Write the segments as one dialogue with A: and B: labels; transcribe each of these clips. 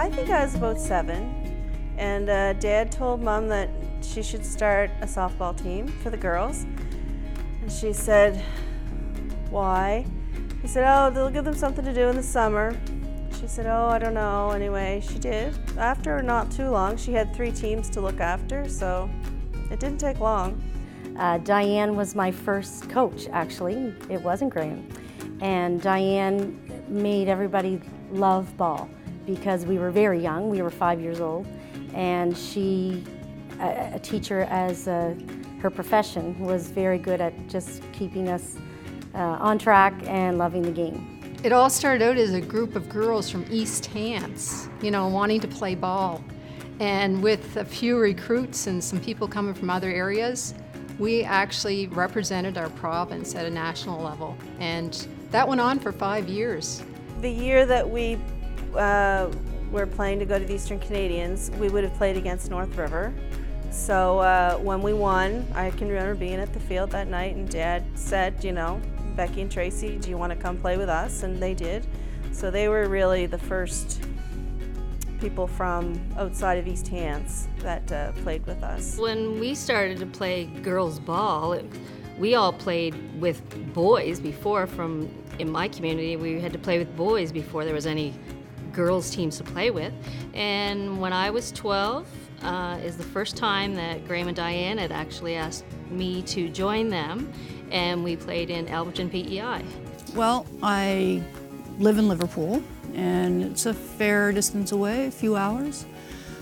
A: I think I was about 7, and Dad told Mom that she should start a softball team for the girls. And she said, why? He said, oh, they'll give them something to do in the summer. She said, oh, I don't know. Anyway, she did. After not too long, she had 3 teams to look after, so it didn't take long.
B: Diane was my first coach, actually. It wasn't Graham. And Diane made everybody love ball because we were very young. We were 5 years old. And she, a teacher as her profession, was very good at just keeping us on track and loving the game.
C: It all started out as a group of girls from East Hants, wanting to play ball. And with a few recruits and some people coming from other areas, we actually represented our province at a national level. And that went on for 5 years.
A: The year that we were playing to go to the Eastern Canadians, we would have played against North River. So when we won, I can remember being at the field that night and Dad said, Becky and Tracy, do you want to come play with us? And they did. So they were really the first people from outside of East Hants that played with us.
D: When we started to play girls ball, we all played with boys before. In my community, we had to play with boys before there was any girls teams to play with. And when I was 12, is the first time that Graham and Diane had actually asked me to join them, and we played in Alberton PEI.
E: Well, I live in Liverpool, and it's a fair distance away, a few hours.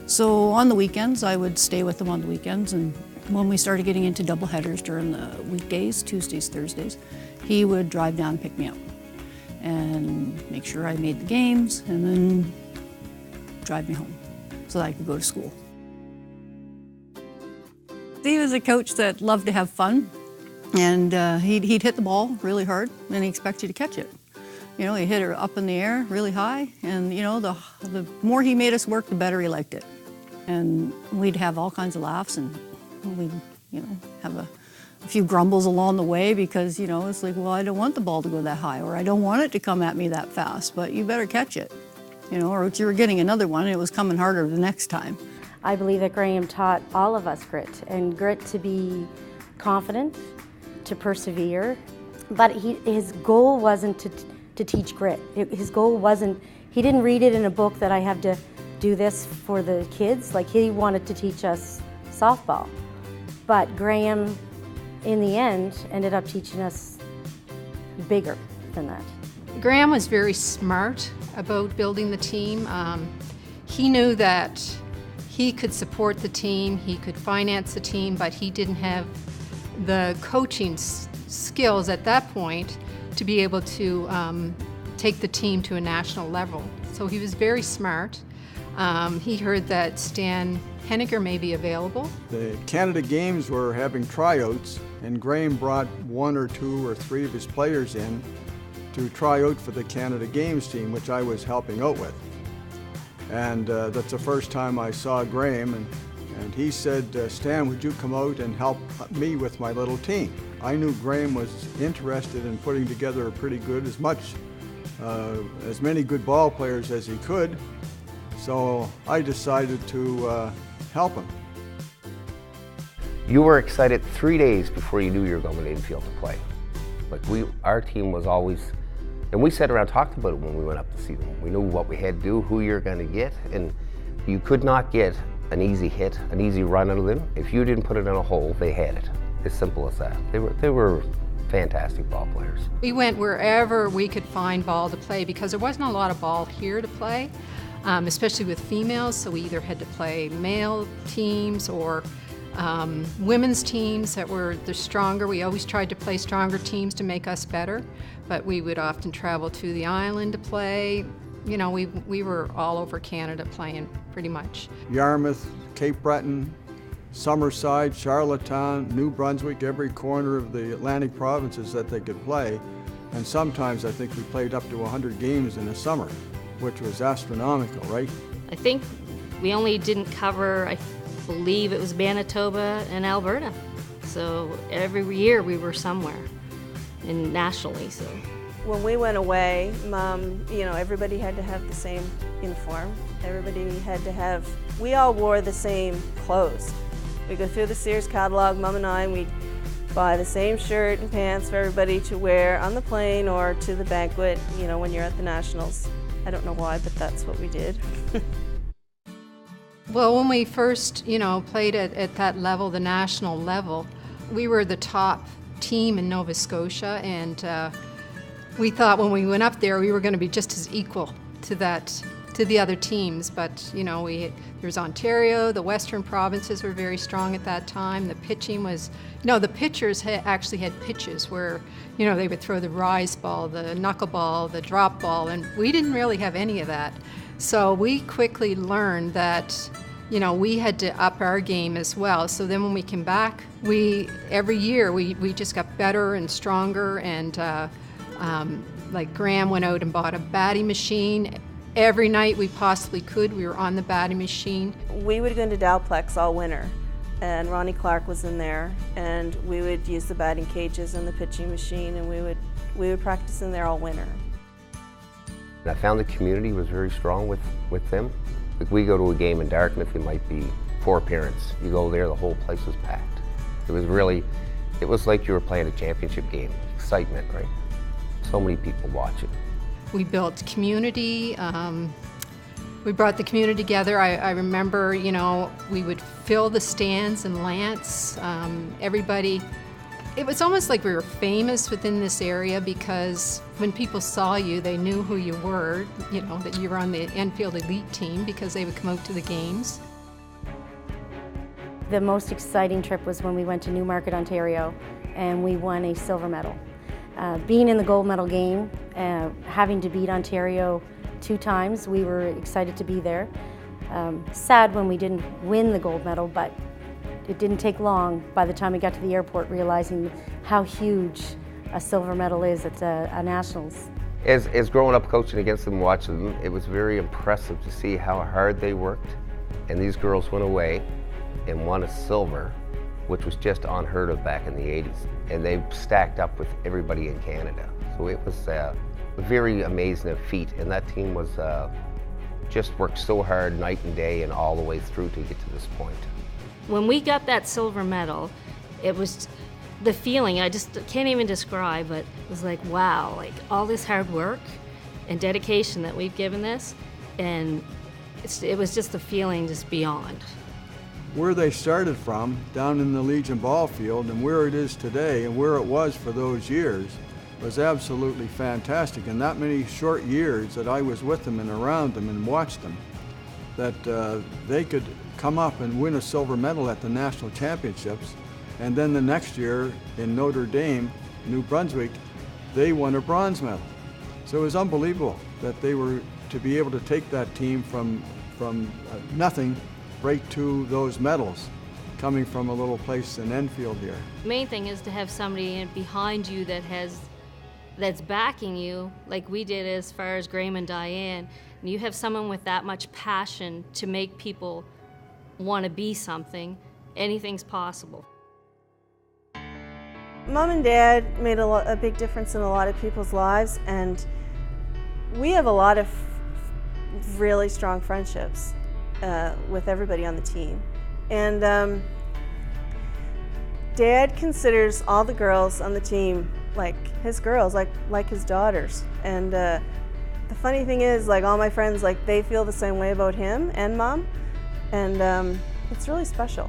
E: So on the weekends, I would stay with them on the weekends, and when we started getting into double headers during the weekdays, Tuesdays, Thursdays, he would drive down and pick me up and make sure I made the games, and then drive me home so that I could go to school. He was a coach that loved to have fun, and he'd hit the ball really hard, and he expected you to catch it. He hit her up in the air really high, and the more he made us work, the better he liked it. And we'd have all kinds of laughs, and we'd have a few grumbles along the way because it's like, well, I don't want the ball to go that high, or I don't want it to come at me that fast, but you better catch it, or if you were getting another one, it was coming harder the next time.
B: I believe that Graham taught all of us grit to be confident, to persevere, but his goal wasn't to teach grit. His goal wasn't, he didn't read it in a book that I have to do this for the kids. Like, he wanted to teach us softball. But Graham, in the end, ended up teaching us bigger than that.
C: Graham was very smart about building the team. He knew that he could support the team, he could finance the team, but he didn't have the coaching skills at that point to be able to take the team to a national level. So he was very smart. He heard that Stan Henniger may be available.
F: The Canada Games were having tryouts, and Graham brought 1 or 2 or 3 of his players in to try out for the Canada Games team, which I was helping out with. And that's the first time I saw Graham, and he said, Stan, would you come out and help me with my little team? I knew Graham was interested in putting together a pretty good, as many good ball players as he could, so I decided to help him.
G: You were excited 3 days before you knew you were going to ENFIELD to play. Our team was always, and we sat around and talked about it when we went up to see them. We knew what we had to do, who you're going to get, and you could not get an easy hit, an easy run out of them. If you didn't put it in a hole, they had it. As simple as that. They were fantastic ball players. We
C: went wherever we could find ball to play because there wasn't a lot of ball here to play, especially with females, so we either had to play male teams or women's teams that were the stronger. We always tried to play stronger teams to make us better, but we would often travel to the island to play. We were all over Canada playing pretty much.
F: Yarmouth, Cape Breton, Summerside, Charlottetown, New Brunswick, every corner of the Atlantic provinces that they could play. And sometimes I think we played up to 100 games in a summer, which was astronomical, right?
D: I think we only didn't cover, I believe it was Manitoba and Alberta. So every year we were somewhere, and nationally. So
A: When we went away, Mom, everybody had to have the same uniform. Everybody had to have, we all wore the same clothes. We'd go through the Sears catalog, Mom and I, and we'd buy the same shirt and pants for everybody to wear on the plane or to the banquet, when you're at the Nationals. I don't know why, but that's what we did.
C: Well, when we first, played at that level, the national level, we were the top team in Nova Scotia, and we thought when we went up there we were going to be just as equal to the other teams. But there was Ontario, the Western provinces were very strong at that time. The pitching was, the pitchers actually had pitches where they would throw the rise ball, the knuckleball, the drop ball, and we didn't really have any of that. So we quickly learned that we had to up our game as well. So then when we came back, every year we just got better and stronger, and like Graham went out and bought a batting machine. Every night we possibly could, we were on the batting machine.
A: We would go into Dalplex all winter, and Ronnie Clark was in there, and we would use the batting cages and the pitching machine, and we would practice in there all winter.
G: I found the community was very strong with them. Like, we go to a game in Dartmouth, it might be 4 parents. You go there, the whole place was packed. It was like you were playing a championship game. Excitement, right? So many people watching.
C: We built community. We brought the community together. I remember, we would fill the stands in Lance. Everybody, it was almost like we were famous within this area, because when people saw you, they knew who you were, that you were on the Enfield elite team, because they would come out to the games.
B: The most exciting trip was when we went to Newmarket, Ontario, and we won a silver medal. Being in the gold medal game, having to beat Ontario 2 times, we were excited to be there. Sad when we didn't win the gold medal, but it didn't take long by the time we got to the airport realizing how huge a silver medal is at a Nationals.
G: As growing up coaching against them, watching them, it was very impressive to see how hard they worked. And these girls went away and won a silver, which was just unheard of back in the 80s. And they stacked up with everybody in Canada. So it was a very amazing feat. And that team was just worked so hard night and day and all the way through to get to this point.
D: When we got that silver medal, it was the feeling I just can't even describe, but it was like, wow, like all this hard work and dedication that we've given this, and it was just a feeling just beyond.
F: Where they started from, down in the Legion ball field, and where it is today and where it was for those years was absolutely fantastic. And that many short years that I was with them and around them and watched them, that they could come up and win a silver medal at the national championships, and then the next year in Notre Dame, New Brunswick, they won a bronze medal. So it was unbelievable that they were to be able to take that team from nothing right to those medals, coming from a little place in Enfield here.
D: The main thing is to have somebody behind you that's backing you, like we did as far as Graham and Diane. And you have someone with that much passion to make people want to be something. Anything's possible.
A: Mom and Dad made a big difference in a lot of people's lives, and we have a lot of really strong friendships with everybody on the team. And Dad considers all the girls on the team like his girls, like his daughters. And the funny thing is, like, all my friends, like, they feel the same way about him and Mom, and it's really special.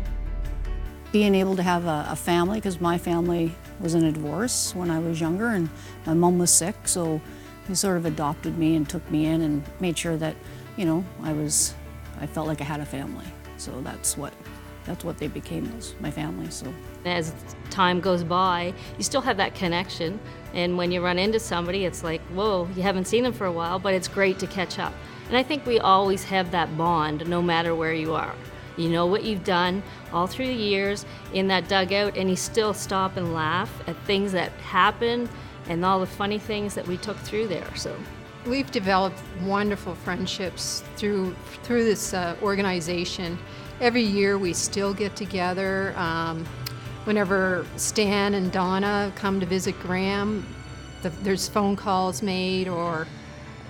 E: Being able to have a family, because my family was in a divorce when I was younger, and my mom was sick, so he sort of adopted me and took me in and made sure that, I felt like I had a family. So that's what they became, my family. So
D: as time goes by, you still have that connection, and when you run into somebody, it's like, whoa, you haven't seen them for a while, but it's great to catch up. And I think we always have that bond no matter where you are. You know what you've done all through the years in that dugout, and you still stop and laugh at things that happened and all the funny things that we took through there. So
C: we've developed wonderful friendships through this organization. Every year we still get together. Whenever Stan and Donna come to visit Graham, there's phone calls made or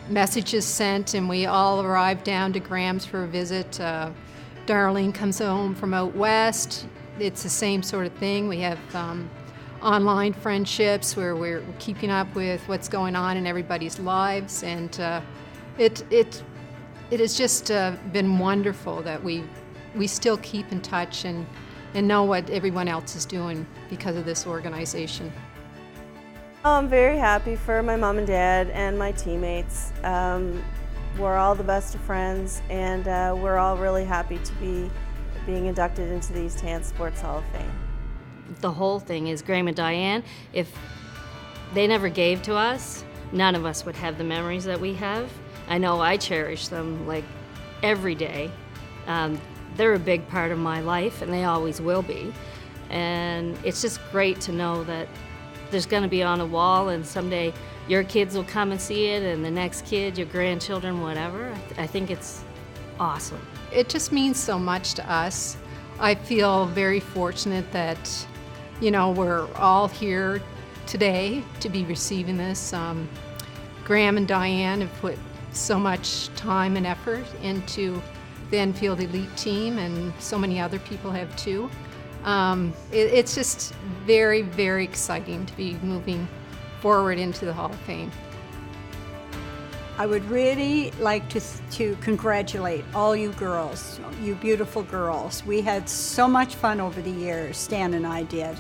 C: messages sent, and we all arrive down to Graham's for a visit. Darlene comes home from out west. It's the same sort of thing. We have online friendships where we're keeping up with what's going on in everybody's lives, and it has just been wonderful that we still keep in touch and know what everyone else is doing because of this organization.
A: I'm very happy for my mom and dad and my teammates. We're all the best of friends, and we're all really happy to be being inducted into the East Hand Sports Hall of Fame.
D: The whole thing is Graham and Diane, if they never gave to us, none of us would have the memories that we have. I know I cherish them like every day. They're a big part of my life, and they always will be. And it's just great to know that there's going to be on a wall, and someday your kids will come and see it, and the next kid, your grandchildren, whatever. I think it's awesome.
C: It just means so much to us. I feel very fortunate that, we're all here today to be receiving this. Graham and Diane have put so much time and effort into the Enfield Elite team, and so many other people have too. It's just very, very exciting to be moving forward into the Hall of Fame.
H: I would really like to congratulate all you girls, you beautiful girls. We had so much fun over the years, Stan and I did.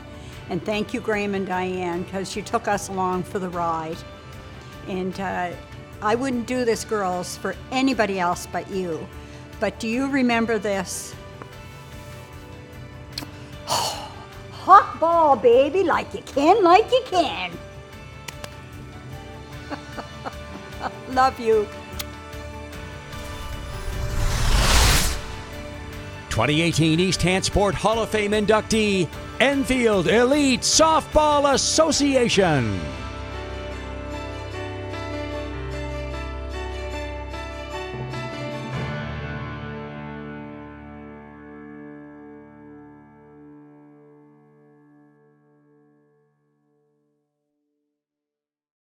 H: And thank you, Graham and Diane, because you took us along for the ride. And I wouldn't do this, girls, for anybody else but you. But do you remember this? Hot ball, baby, like you can. Love you.
I: 2018 East Hand Sport Hall of Fame inductee, Enfield Elite Softball Association.